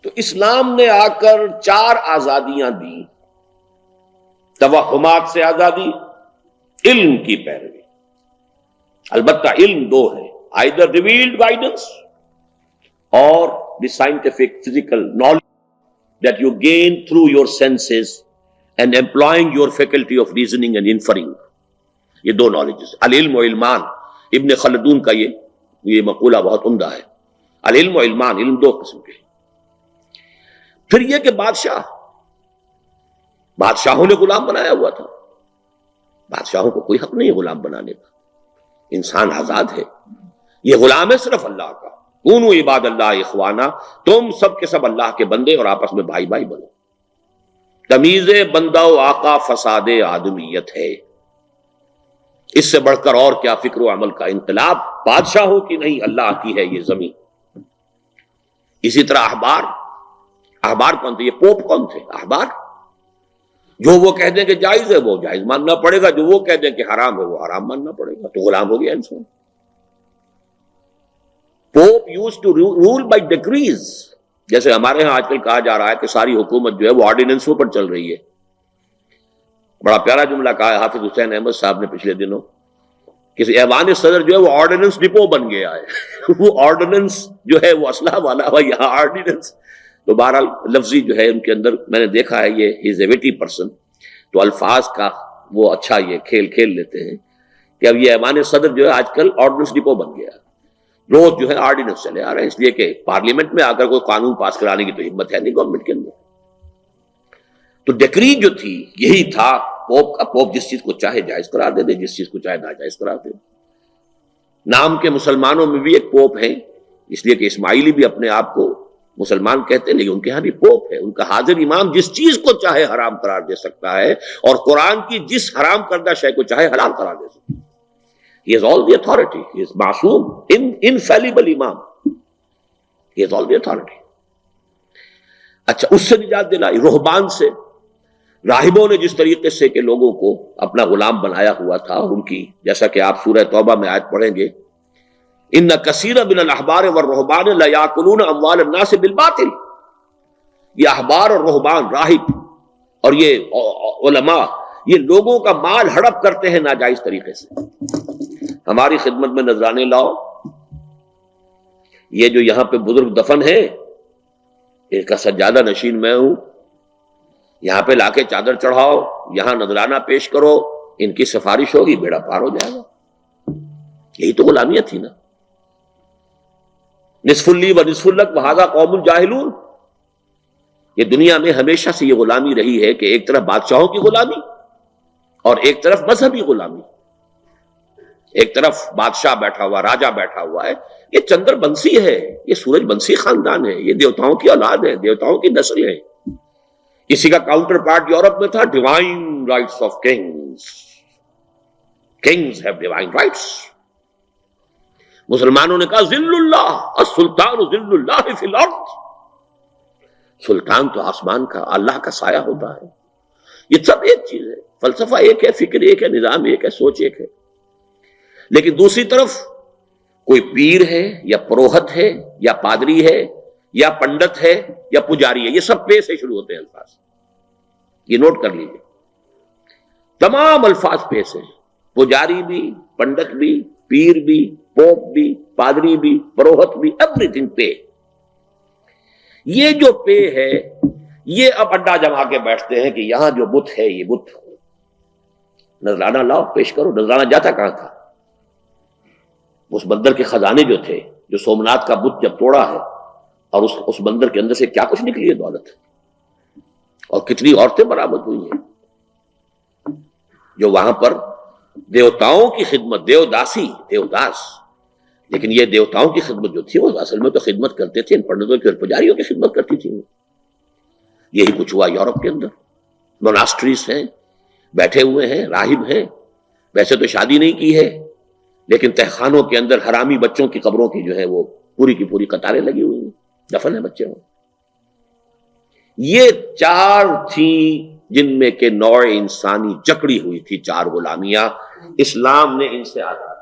تو اسلام نے آ کر 4 آزادیاں دی. توہمات سے آزادی، علم کی پیروی. البتہ علم 2 ہے، either revealed guidance or the scientific physical knowledge that you gain through your senses and employing your faculty of reasoning and inferring. یہ 2 knowledges. العلم و علمان، ابن خلدون کا یہ مقولہ بہت عمدہ ہے. العلم و علمان، علم 2 قسم کے. پھر یہ کہ بادشاہوں نے غلام بنایا ہوا تھا. بادشاہوں کو کوئی حق نہیں ہے غلام بنانے کا. انسان آزاد ہے. یہ غلام ہے صرف اللہ کا. کونوا عباد اللہ اخوانا، تم سب کے سب اللہ کے بندے اور آپس میں بھائی بھائی بنو. تمیز بندہ و آقا فساد آدمیت ہے. اس سے بڑھ کر اور کیا فکر و عمل کا انقلاب. بادشاہوں کی نہیں، اللہ کی ہے یہ زمین. اسی طرح احبار کون تھے؟ یہ پوپ کون تھے؟ احبار. جو وہ کہہ دیں کہ جائز ہے وہ جائز ماننا پڑے گا، جو وہ کہہ دیں کہ حرام ہے وہ حرام ماننا پڑے گا. تو غلام ہو گیا انسان. Pope used to rule by decrees. جیسے ہمارے ہاں آج کل کہا جا رہا ہے کہ ساری حکومت جو ہے وہ آرڈیننسوں پر چل رہی ہے. بڑا پیارا جملہ کہا ہے حافظ حسین احمد صاحب نے پچھلے دنوں. کسی ایوان صدر جو ہے وہ آرڈیننس ڈپو بن گیا ہے. وہ آرڈیننس جو ہے وہ اسلحہ والا ہوا، یہاں آرڈیننس. تو بہرحال لفظی جو ہے ان کے اندر میں نے دیکھا ہے یہ ہی از اے ویٹی پرسن. تو الفاظ کا وہ اچھا یہ کھیل لیتے ہیں کہ اب یہ ایوان صدر جو ہے آج کل آرڈیننس ڈپو بن گیا. روز جو ہے آرڈیننس چلے آ رہے ہیں، اس لیے کہ پارلیمنٹ میں آ کر کوئی قانون پاس کرانے کی تو ہمت ہے نہیں گورنمنٹ کے اندر. تو ڈیکری جو تھی یہی تھا پوپ کا. پوپ جس چیز کو چاہے جائز قرار دے دے، جس چیز کو چاہے ناجائز قرار دے. نام کے مسلمانوں میں بھی ایک پوپ ہیں، اس لیے کہ اسماعیلی بھی اپنے آپ کو مسلمان کہتے ہیں، لیکن ان کے ہاں بھی پوپ ہے. ان کا حاضر امام جس چیز کو چاہے حرام قرار دے سکتا ہے اور قرآن کی جس حرام کردہ شے کو چاہے حلال قرار دے سکتا ہے. He has all the authority. He is معصوم، infallible امام. He has all the authority. اچھا، اس سے نجات دلائی رہبان سے. راہبوں نے جس طریقے سے کہ لوگوں کو اپنا غلام بنایا ہوا تھا، ان کی جیسا کہ آپ سورہ توبہ میں آیت پڑھیں گے، ان کثیر من الاحبار والرہبان لیاکلون اموال الناس بالباطل. یہ احبار اور رہبان، راہب اور یہ علماء، یہ لوگوں کا مال ہڑپ کرتے ہیں ناجائز طریقے سے. ہماری خدمت میں نذرانے لاؤ. یہ جو یہاں پہ بزرگ دفن ہے، ایک کا سجادہ نشین میں ہوں. یہاں پہ لا کے چادر چڑھاؤ، یہاں نذرانہ پیش کرو، ان کی سفارش ہوگی، بیڑا پار ہو جائے گا. یہی تو غلامیت تھی نا. نصف لی و نصف لک وہذا قوم جاہلون. یہ دنیا میں ہمیشہ سے یہ غلامی رہی ہے کہ ایک طرف بادشاہوں کی غلامی اور ایک طرف مذہبی غلامی. ایک طرف بادشاہ بیٹھا ہوا، راجہ بیٹھا ہوا ہے. یہ چندر بنسی ہے، یہ سورج بنسی خاندان ہے، یہ دیوتاؤں کی اولاد ہے، دیوتاؤں کی نسل ہے. اسی کا کاؤنٹر پارٹ یورپ میں تھا divine rights of kings. Kings have divine rights. مسلمانوں نے کہا ذل اللہ السلطان ذل اللہ فی الارض. سلطان تو آسمان کا، اللہ کا سایہ ہوتا ہے. یہ سب ایک چیز ہے. فلسفہ ایک ہے، فکر ایک ہے، نظام ایک ہے، سوچ ایک ہے. لیکن دوسری طرف کوئی پیر ہے یا پروہت ہے یا پادری ہے یا پنڈت ہے یا پجاری ہے، یہ سب پے سے شروع ہوتے ہیں الفاظ. یہ نوٹ کر لیجیے، تمام الفاظ پے سے. پجاری بھی، پنڈت بھی، پیر بھی، پوپ بھی، پادری بھی، پروہت بھی، ایوری تھنگ پے. یہ جو پے ہے یہ اب اڈا جما کے بیٹھتے ہیں کہ یہاں جو بت ہے یہ بت. نذرانہ لاؤ پیش کرو. نذرانہ جاتا کہاں تھا؟ اس بندر کے خزانے جو تھے، جو سومناتھ کا بت جب توڑا ہے اور اس بندر کے اندر سے کیا کچھ نکلی ہے دولت، اور کتنی عورتیں برآمد ہوئی ہیں جو وہاں پر دیوتاؤں کی خدمت، دیوداسی، دیوداس. لیکن یہ دیوتاؤں کی خدمت جو تھی وہ اصل میں تو خدمت کرتے تھے ان پنڈتوں کی اور پجاریوں کی خدمت کرتی تھی. یہی کچھ ہوا یورپ کے اندر. موناسٹریز ہیں، بیٹھے ہوئے ہیں، راہب ہیں. ویسے تو شادی نہیں کی ہے لیکن تہخانوں کے اندر حرامی بچوں کی قبروں کی جو ہے وہ پوری کی پوری قطاریں لگی ہوئی ہیں، دفن ہے بچے. یہ 4 تھیں جن میں کہ نوع انسانی جکڑی ہوئی تھی. 4 غلامیاں اسلام نے ان سے آزاد